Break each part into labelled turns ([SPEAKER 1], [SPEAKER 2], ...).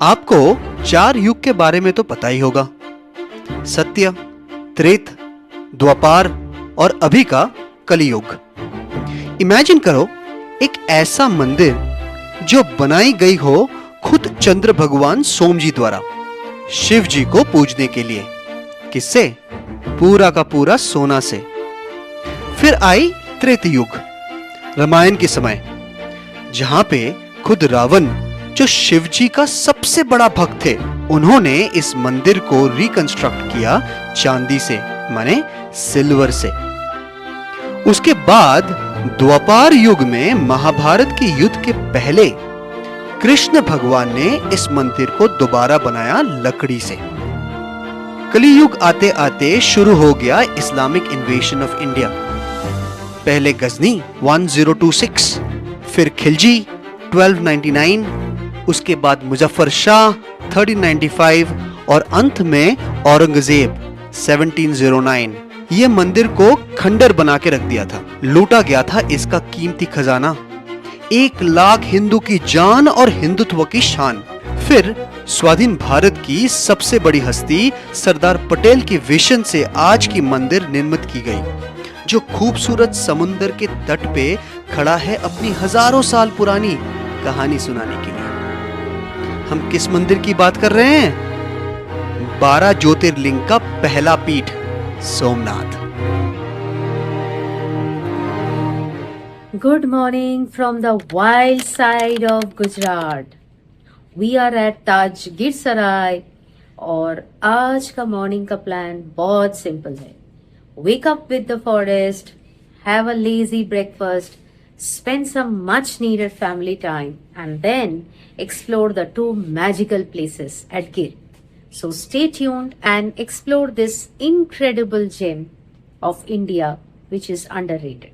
[SPEAKER 1] आपको 4 युग के बारे में तो पता ही होगा। सत्य, त्रेत, द्वापार और अभी का कलियुग। इमेजिन करो एक ऐसा मंदिर जो बनाई गई हो खुद चंद्र भगवान सोम जी द्वारा शिव जी को पूजने के लिए। किससे? पूरा का पूरा सोना से। फिर आई त्रेत युग, रामायण के समय, जहां पे खुद रावण जो शिव जी का सबसे बड़ा भक्त थे, उन्होंने इस मंदिर को रिकंस्ट्रक्ट किया चांदी से, माने सिल्वर से। उसके बाद द्वापार युग में महाभारत के युद्ध के पहले कृष्ण भगवान ने इस मंदिर को दोबारा बनाया लकड़ी से। कलियुग आते आते शुरू हो गया इस्लामिक इन्वेशन ऑफ इंडिया। पहले गजनी 1026, फिर खिलजी 1299, उसके बाद मुजफ्फर शाह 1395 और अंत में औरंगजेब 1709। ये मंदिर को खंडर बना के रख दिया था। लूटा गया था इसका कीमती खजाना, 1 लाख हिंदू की जान और हिंदुत्व की शान। फिर स्वाधीन भारत की सबसे बड़ी हस्ती सरदार पटेल के विजन से आज की मंदिर निर्मित की गई, जो खूबसूरत समुंदर के तट पे खड़ा है अपनी हजारों साल पुरानी कहानी सुनाने के लिए। हम किस मंदिर की बात कर रहे हैं? 12 ज्योतिर्लिंग का पहला पीठ, Somnath.
[SPEAKER 2] Good morning from the wild side of Gujarat. We are at ताज गिरसराय और आज का मॉर्निंग का प्लान बहुत सिंपल है। Wake up with the forest, have a lazy breakfast, spend some much needed family time and then explore the 2 magical places at Gir. So stay tuned and explore this incredible gem of India which is underrated.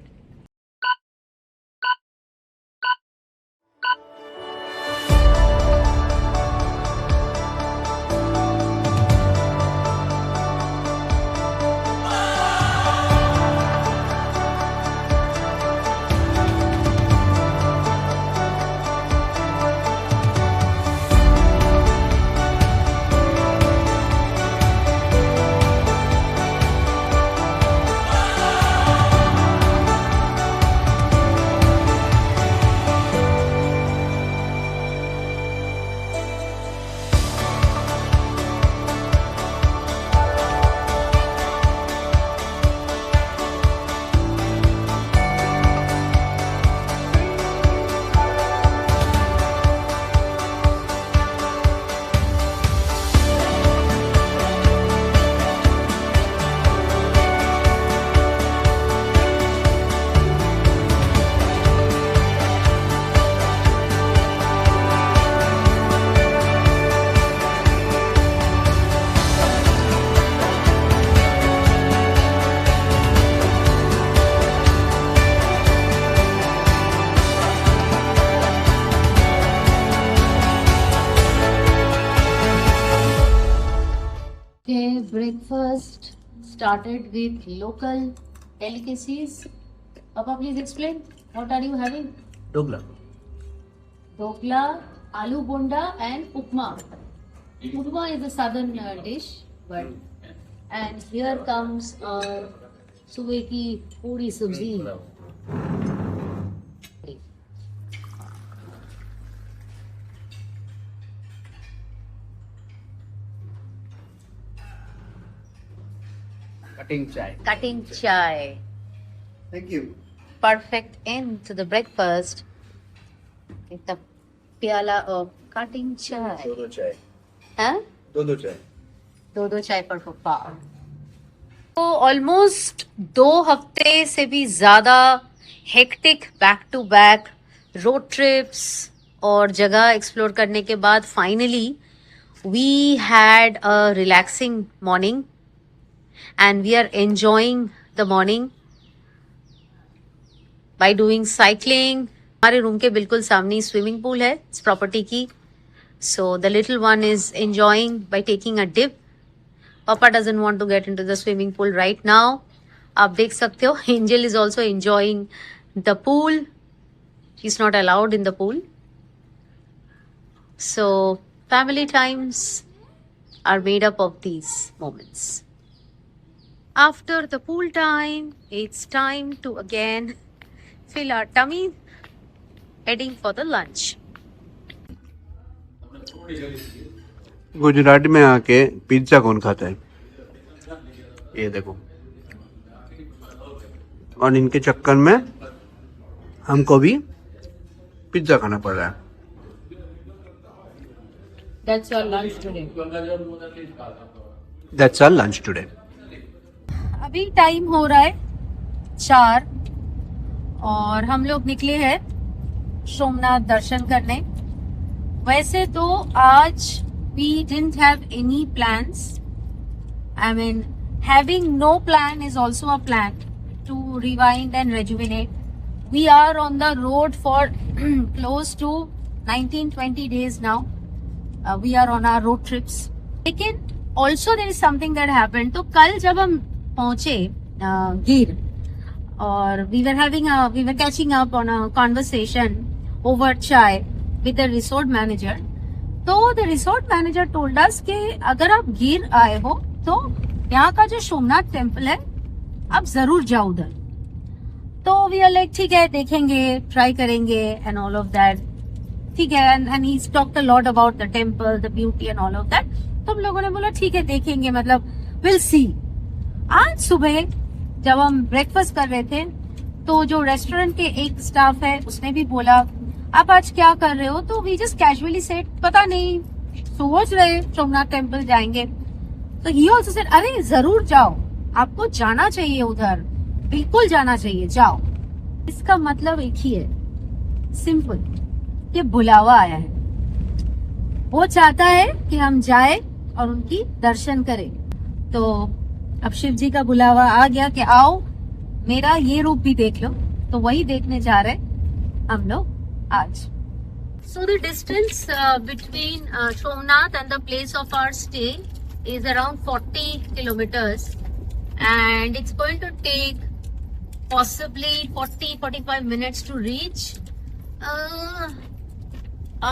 [SPEAKER 2] Breakfast started with local delicacies. Papa, please explain. What are you having?
[SPEAKER 1] Dokla.
[SPEAKER 2] Dokla, aloo bonda, and upma. Upma is a southern dish, but and here comes सुबह की पूरी सब्जी. Cutting chai.
[SPEAKER 1] Thank you.
[SPEAKER 2] Perfect end to the breakfast with a pyala of cutting chai.
[SPEAKER 1] दो चाय.
[SPEAKER 2] Huh?
[SPEAKER 1] दो चाय.
[SPEAKER 2] दो चाय पर पप्पा. तो ऑलमोस्ट 2 हफ्ते से भी ज्यादा hectic back to back road trips और जगह एक्सप्लोर करने के बाद finally we had a relaxing morning and we are enjoying the morning by doing cycling. हमारे रूम के बिल्कुल सामने स्विमिंग पूल है इस प्रॉपर्टी की, so the little one is enjoying by taking a dip. Papa doesn't want to get into the swimming pool right now. आप देख सकते हो Angel is also enjoying the pool. She's not allowed in the pool. So family times are made up of these moments. After the pool time, it's time to again fill our tummy, heading for the lunch.
[SPEAKER 1] Gujarat में आके pizza कौन खाता है? ये देखो, और इनके चक्कर में हमको भी पिज्जा खाना पड़ रहा है।
[SPEAKER 2] That's our lunch today.
[SPEAKER 1] That's our lunch today.
[SPEAKER 2] अभी टाइम हो रहा है 4 और हम लोग निकले हैं सोमनाथ दर्शन करने। वैसे तो आज we didn't have any plans. I mean, having no plan is also a plan to rewind and rejuvenate. We are on the road for close to 19-20 days now. We are on our road trips. लेकिन also there is something that happened. तो कल जब हम पहुंचे गिर और we were catching up on a conversation over chai with the resort manager. तो the resort manager told us कि अगर आप गिर आए हो तो यहाँ का जो सोमनाथ टेम्पल है आप जरूर जाओ उधर। तो वी आर लाइक ठीक है, देखेंगे, ट्राई करेंगे एंड ऑल ऑफ दैट। ठीक है, and he talked a lot about the temple, the beauty and all of that. तो हम लोगों ने बोला ठीक है, देखेंगे, मतलब विल सी। आज सुबह जब हम ब्रेकफास्ट कर रहे थे तो जो रेस्टोरेंट के एक स्टाफ है उसने भी बोला आप आज क्या कर रहे हो? तो वी जस्ट कैजुअली सेड पता नहीं, सोच रहे सोमनाथ टेम्पल जाएंगे। तो ही ऑल्सो सेड अरे जरूर जाओ, आपको जाना चाहिए उधर, बिल्कुल जाना चाहिए, जाओ। इसका मतलब एक ही है, सिंपल, ये बुलावा आया है। वो चाहता है कि हम जाए और उनकी दर्शन करें। तो अब शिव जी का बुलावा आ गया कि आओ मेरा ये रूप भी देख लो। तो वही देखने जा रहे हम लोग आज। So the distance between Somnath and the place of our stay is around 40 kilometers, and it's going to take possibly 40-45 minutes to reach.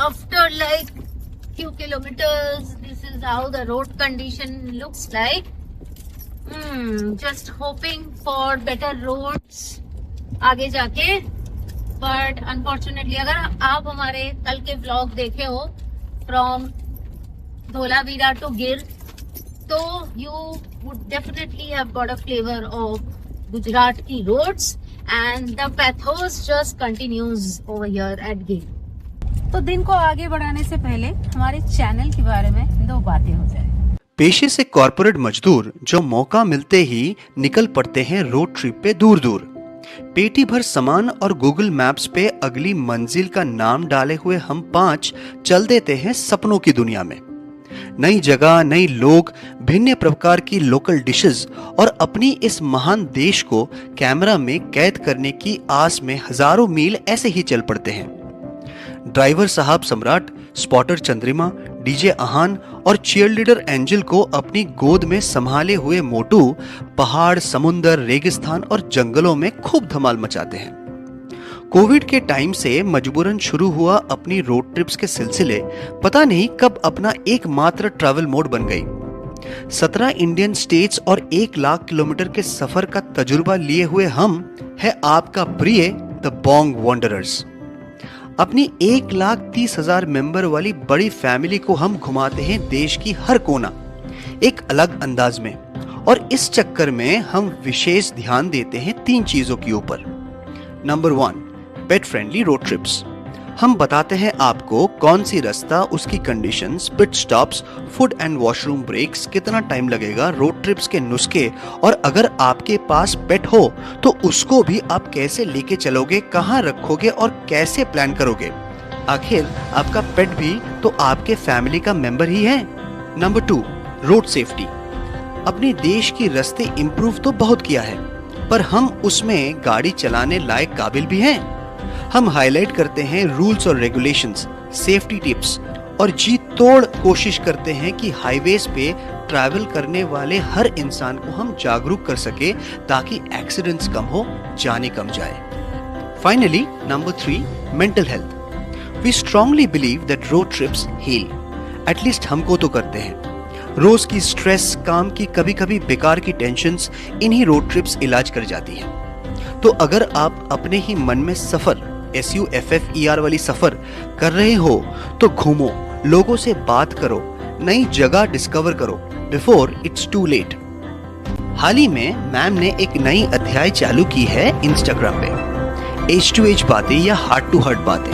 [SPEAKER 2] After like few kilometers, this is how the road condition looks like. Just hoping for better roads आगे जाके। But unfortunately अगर आप हमारे कल के vlog देखे हो from Dholavira to Gir, तो you would definitely have got a flavour of Gujarat की roads and the pathos just continues over here at Gir. तो दिन को आगे बढ़ाने से पहले हमारे चैनल के बारे में 2 बातें हो जाए।
[SPEAKER 1] पेशे से कॉरपोरेट मजदूर जो मौका मिलते ही निकल पड़ते हैं रोड ट्रिप पे दूर दूर। पेटी भर सामान और गूगल मैप्स पे अगली मंजिल का नाम डाले हुए हम 5 चल देते हैं सपनों की दुनिया में। नई जगह, नई लोग, भिन्न प्रकार की लोकल डिशेस और अपनी इस महान देश को कैमरा में कैद करने की आस में हजारों मील ऐसे ही चल पड़ते हैं। ड्राइवर साहब सम्राट, स्पॉटर चंद्रिमा, डीजे आहान और चीयरलीडर एंजल को अपनी गोद में संभाले हुए मोटू पहाड़, समुंदर, रेगिस्तान और जंगलों में खूब धमाल मचाते हैं। कोविड के टाइम से मजबूरन शुरू हुआ अपनी रोड ट्रिप्स के सिलसिले पता नहीं कब अपना एकमात्र ट्रैवल मोड बन गई। 17 इंडियन स्टेट्स और 1 लाख किलोमीटर के सफर का तजुर्बा लिए हुए हम है आपका प्रिय द बोंग वॉन्डरर्स। अपनी 1,30,000 मेंबर वाली बड़ी फैमिली को हम घुमाते हैं देश की हर कोना, एक अलग अंदाज में। और इस चक्कर में हम विशेष ध्यान देते हैं 3 चीजों के ऊपर। Number 1, pet friendly road trips. हम बताते हैं आपको कौन सी रास्ता, उसकी conditions, pit stops, food and washroom breaks, कितना टाइम लगेगा, रोड ट्रिप्स के नुस्खे, और अगर आपके पास पेट हो तो उसको भी आप कैसे लेके चलोगे, कहाँ रखोगे और कैसे प्लान करोगे। आखिर आपका पेट भी तो आपके फैमिली का मेंबर ही है। Number 2, road safety. अपने देश की रास्ते इंप्रूव तो बहुत किया है, पर हम उसमें गाड़ी चलाने लायक काबिल भी हैं। हम हाईलाइट करते हैं रूल्स और रेगुलेशंस, सेफ्टी टिप्स और जी तोड़ कोशिश करते हैं कि हाईवेज पे ट्रैवल करने वाले हर इंसान को हम जागरूक कर सके ताकि एक्सीडेंट्स कम हो, जाने कम जाए। Finally number 3, mental health. We strongly believe that road trips heal at least हमको तो करते हैं। रोज की स्ट्रेस, काम की कभी कभी बेकार की टेंशन्स इन्हीं रोड ट्रिप्स इलाज कर जाती हैं। तो अगर आप अपने ही मन में सफर, SUFFER वाली सफर कर रहे हो तो घूमो, लोगों से बात करो, नई जगह डिस्कवर करो बिफोर इट्स टू लेट। हाल ही में मैम ने एक नई अध्याय चालू की है इंस्टाग्राम पे, H2H बातें या हार्ट टू हार्ट बातें।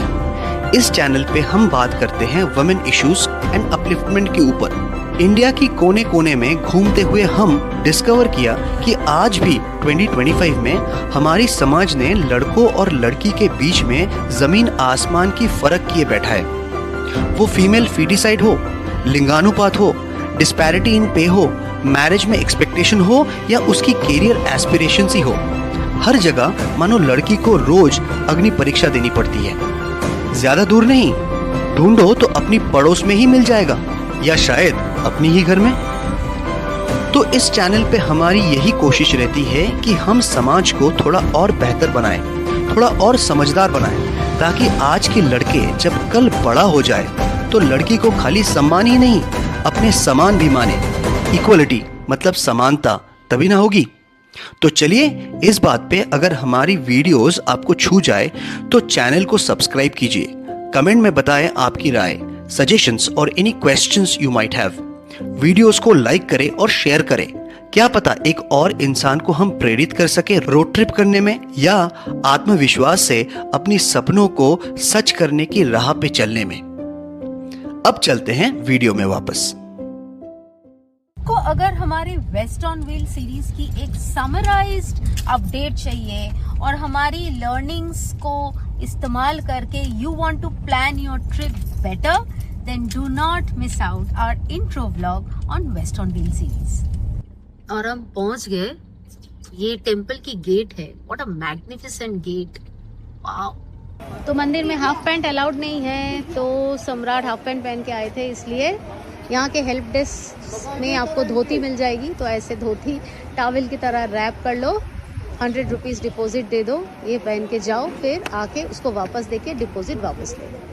[SPEAKER 1] इस चैनल पे हम बात करते हैं वुमेन इश्यूज एंड अपलिफ्टमेंट के ऊपर। इंडिया की कोने कोने में घूमते हुए हम डिस्कवर किया कि आज भी 2025 में हमारी समाज ने लड़कों और लड़की के बीच में जमीन आसमान की फर्क किए बैठा है। वो फीमेल फीटिसाइड हो, लिंगानुपात हो, डिस्पैरिटी इन पे हो, मैरिज में एक्सपेक्टेशन हो या उसकी कैरियर एस्पिरेशंस ही हो, हर जगह मानो लड़की को रोज अग्नि परीक्षा देनी पड़ती है। ज्यादा दूर नहीं, ढूंढो तो अपनी पड़ोस में ही मिल जाएगा या शायद अपनी ही घर में। तो इस चैनल पे हमारी यही कोशिश रहती है कि हम समाज को थोड़ा और बेहतर बनाएं, थोड़ा और समझदार बनाएं, ताकि आज के लड़के जब कल बड़ा हो जाए तो लड़की को खाली सम्मान ही नहीं, अपने समान भी माने। इक्वलिटी मतलब समानता तभी ना होगी। तो चलिए, इस बात पे अगर हमारी वीडियोस आपको छू जाए तो चैनल को सब्सक्राइब कीजिए, कमेंट में बताएं आपकी राय, सजेशंस और any questions you might have. Videos को लाइक करें और शेयर करें। क्या पता एक और इंसान को हम प्रेरित कर सके रोड ट्रिप करने में या आत्मविश्वास से अपनी सपनों को सच करने की राह पे चलने में। अब चलते हैं वीडियो में वापस।
[SPEAKER 2] को अगर हमारे वेस्ट ऑन व्हील सीरीज की एक समराइज्ड अपडेट चाहिए और हमारी लर्निंग्स को इस्तेमाल करके you want to plan your trip better, then do not miss out our intro vlog on west on wheel series. और हम पहुंच गए, ये टेम्पल की गेट है। What a magnificent gate, wow. तो मंदिर में हाफ पैंट अलाउड नहीं है, तो सम्राट हाफ पैंट पहन के आए थे, इसलिए यहाँ के हेल्प डेस्क में आपको धोती मिल जाएगी। तो ऐसे धोती टॉवल की तरह रैप कर लो, 100 रुपीज़ डिपॉजिट दे दो, ये पहन के जाओ, फिर आके उसको वापस देके डिपॉजिट वापस ले लो।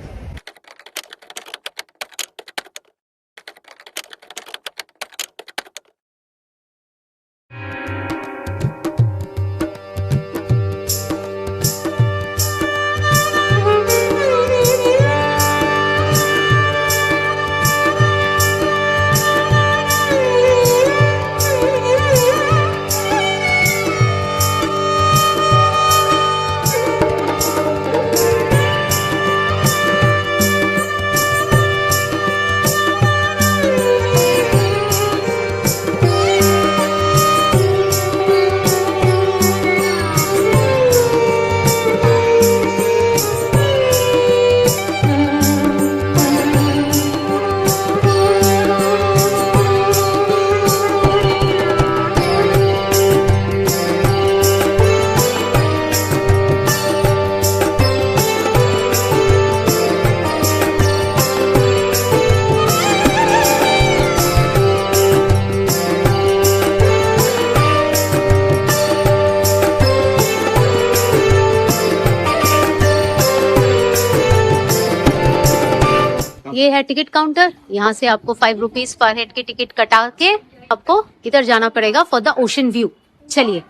[SPEAKER 2] ये है टिकट काउंटर, यहाँ से आपको 5 रुपीज पर हेड की टिकट कटा के आपको इधर जाना पड़ेगा फॉर द ओशन व्यू। चलिए,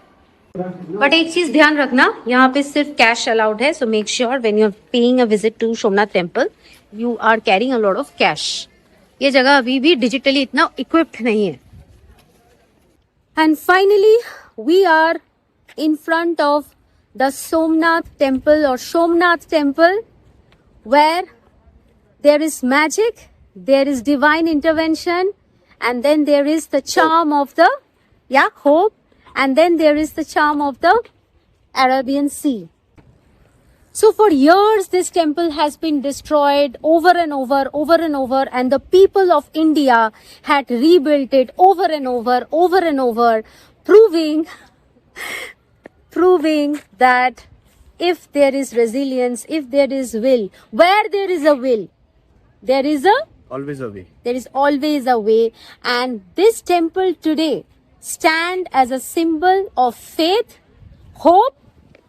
[SPEAKER 2] बट एक चीज ध्यान रखना, यहाँ पे सिर्फ कैश अलाउड है, so make sure when you are paying a visit to Somnath temple you are carrying a lot of cash. ये जगह अभी भी डिजिटली इतना इक्विप्ड नहीं है। And finally we are in front of the Somnath temple और Somnath temple, where there is magic, there is divine intervention, and then there is the charm of the hope, and then there is the charm of the Arabian Sea. So for years this temple has been destroyed over and over, and the people of India had rebuilt it over and over, proving that if there is resilience, if there is will, where there is a will, there is always a way. And this temple today stand as a symbol of faith, hope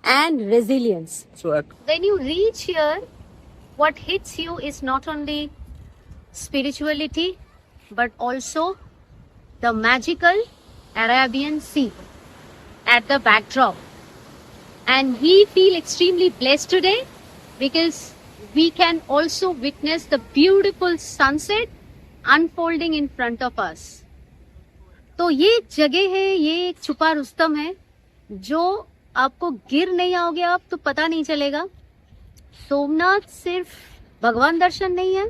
[SPEAKER 2] and resilience. So when you reach here, what hits you is not only spirituality, but also the magical Arabian Sea at the backdrop. And we feel extremely blessed today because we can also witness the beautiful sunset unfolding in front of us. तो ये जगह है, ये एक छुपा रुस्तम है जो आपको गिर नहीं आओगे आप तो पता नहीं चलेगा। सोमनाथ सिर्फ भगवान दर्शन नहीं है,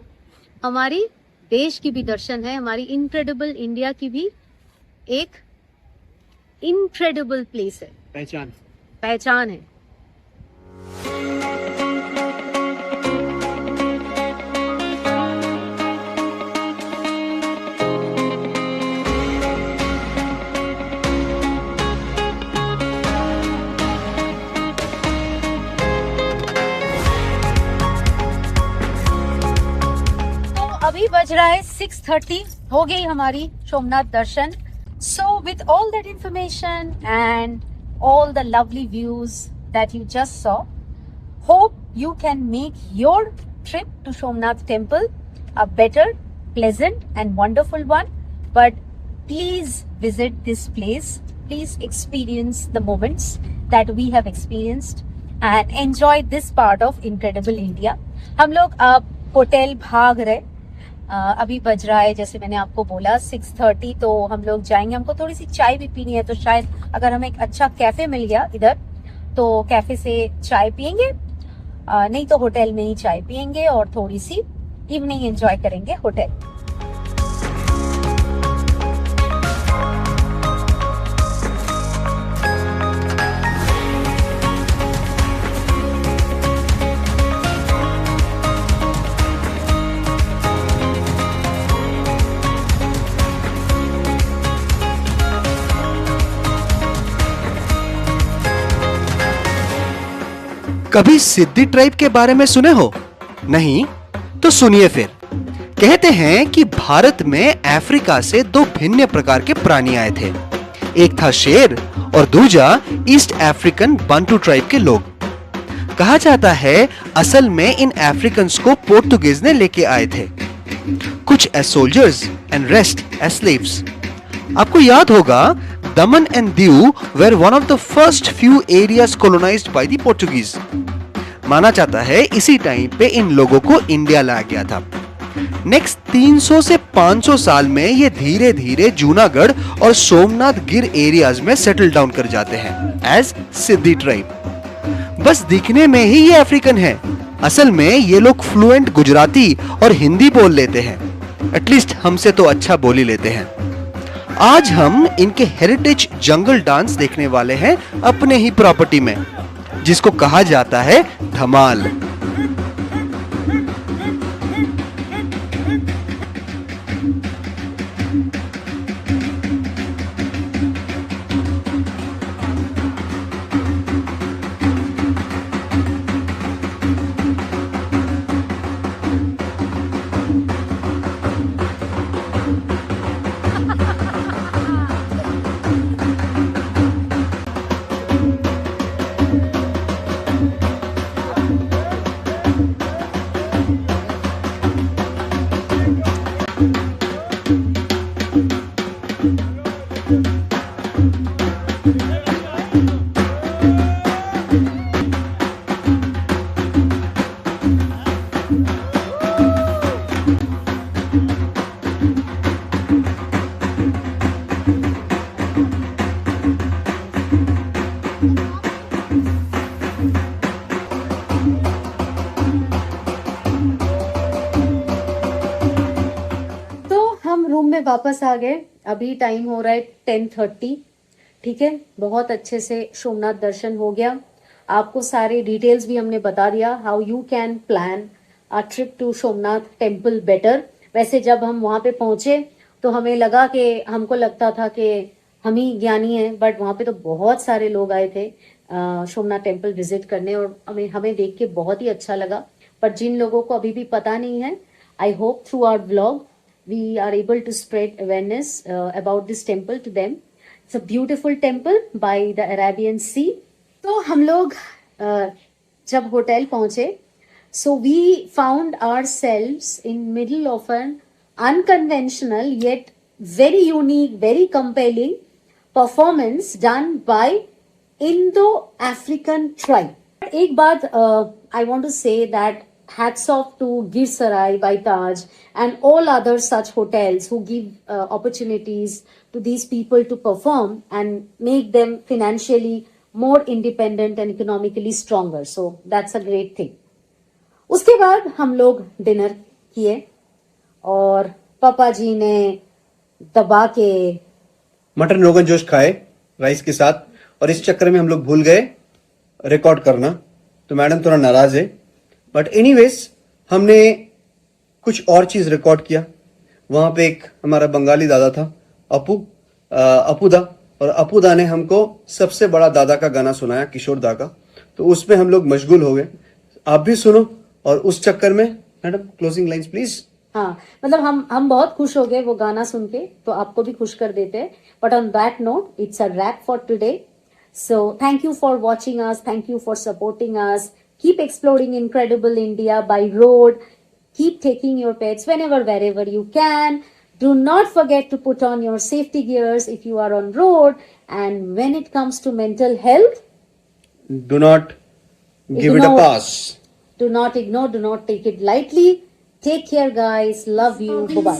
[SPEAKER 2] हमारी देश की भी दर्शन है, हमारी इनक्रेडिबल इंडिया की भी एक इनक्रेडिबल प्लेस है, पहचान है। अभी बज रहा है 6:30, हो गई हमारी सोमनाथ दर्शन। So with all that information and all the lovely views that you just saw, hope you can make your trip to Somnath temple a better, pleasant and wonderful one. But please visit this place, please experience the moments that we have experienced and enjoy this part of incredible India. हम लोग अब hotel भाग रहे, अभी बज रहा है जैसे मैंने आपको बोला 6:30, तो हम लोग जाएंगे। हमको थोड़ी सी चाय भी पीनी है, तो शायद अगर हमें एक अच्छा कैफे मिल गया इधर तो कैफे से चाय पियेंगे, नहीं तो होटल में ही चाय पियेंगे और थोड़ी सी इवनिंग एंजॉय करेंगे होटल।
[SPEAKER 1] कभी सिद्धि ट्राइब के बारे में सुने हो? नहीं तो सुनिए फिर। कहते हैं कि भारत में अफ्रीका से दो भिन्न प्रकार के प्राणी आए थे, एक था शेर और दूजा ईस्ट अफ्रीकन बंटू ट्राइब के लोग। कहा जाता है असल में इन अफ्रीकन्स को पोर्तुगीज ने लेके आए थे, कुछ as soldiers and rest as slaves. आपको याद होगा Daman and Diu were one of the first few areas colonized by the Portuguese। माना जाता है इसी टाइम पे इन लोगों को इंडिया लाया गया था। नेक्स्ट 300 से 500 साल में ये धीरे धीरे जूनागढ़ और सोमनाथ गिर एरियाज में सेटल डाउन कर जाते हैं एज सिद्धि ट्राइब। बस दिखने में ही ये अफ्रीकन है, असल में ये लोग फ्लुएंट गुजराती और हिंदी बोल लेते हैं, एटलीस्ट हमसे तो अच्छा बोल ही लेते हैं। आज हम इनके हेरिटेज जंगल डांस देखने वाले हैं अपने ही प्रॉपर्टी में, जिसको कहा जाता है धमाल।
[SPEAKER 2] रूम में वापस आ गए। अभी टाइम हो रहा है 10:30। ठीक है, बहुत अच्छे से सोमनाथ दर्शन हो गया। आपको सारे डिटेल्स भी हमने बता दिया, how you can plan a trip to Somnath temple better. वैसे जब हम वहाँ पे पहुंचे तो हमें लगा कि हमको लगता था कि हम ही ज्ञानी हैं, बट वहाँ पे तो बहुत सारे लोग आए थे सोमनाथ टेम्पल विजिट करने, और हमें देख के बहुत ही अच्छा लगा। पर जिन लोगों को अभी भी पता नहीं है, I hope through our vlog we are able to spread awareness about this temple to them. It's a beautiful temple by the Arabian Sea. तो हम लोग जब होटल पहुंचे So we found ourselves in middle of an unconventional yet very unique, very compelling performance done by Indo-African tribe. एक बात I want to say that hats off to Gir Sarai by Taj and all other such hotels who give opportunities to these people to perform and make them financially more independent and economically stronger. So that's a great thing. उसके बाद हम लोग dinner किए और पापा जी ने दबा के
[SPEAKER 1] मटन रोगन जोश खाए राइस के साथ, और इस चक्कर में हम लोग भूल गए रिकॉर्ड करना, तो मैडम थोड़ा नाराज है। बट एनीवेज हमने कुछ और चीज रिकॉर्ड किया। वहां पे एक हमारा बंगाली दादा था, अपूदा, और अपूदा ने हमको सबसे बड़ा दादा का गाना सुनाया, किशोर दा का, तो उसमें हम लोग मशगूल हो गए। आप भी सुनो, और उस चक्कर में मैडम क्लोजिंग लाइंस प्लीज।
[SPEAKER 2] हाँ, मतलब हम बहुत खुश हो गए वो गाना सुन के, तो आपको भी खुश कर देते हैं। But on that note, it's a rap for today. So thank you for watching us, thank you for supporting us. Keep exploring incredible India by road. Keep taking your pets whenever, wherever you can. Do not forget to put on your safety gears if you are on road. And when it comes to mental health,
[SPEAKER 1] do not give it a pass.
[SPEAKER 2] Do not ignore, do not take it lightly. Take care, guys. Love you. Bye-bye.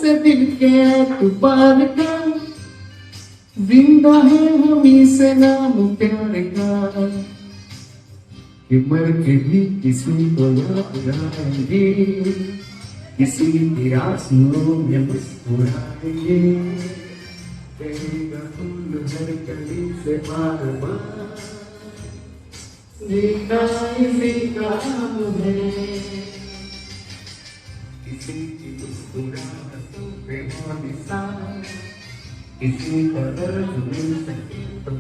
[SPEAKER 3] जिंदा है हमी से नाम प्यार का, कि मर के भी किसी को याद आएंगे, किसी की आंसुओं में मुस्कुराएंगे, कहेगा फूल हर कली से बार बार, जीना इसी का नाम है, किसी की मुस्कुराहटों पे हो निशान, किसी का दर्द मिल सके तो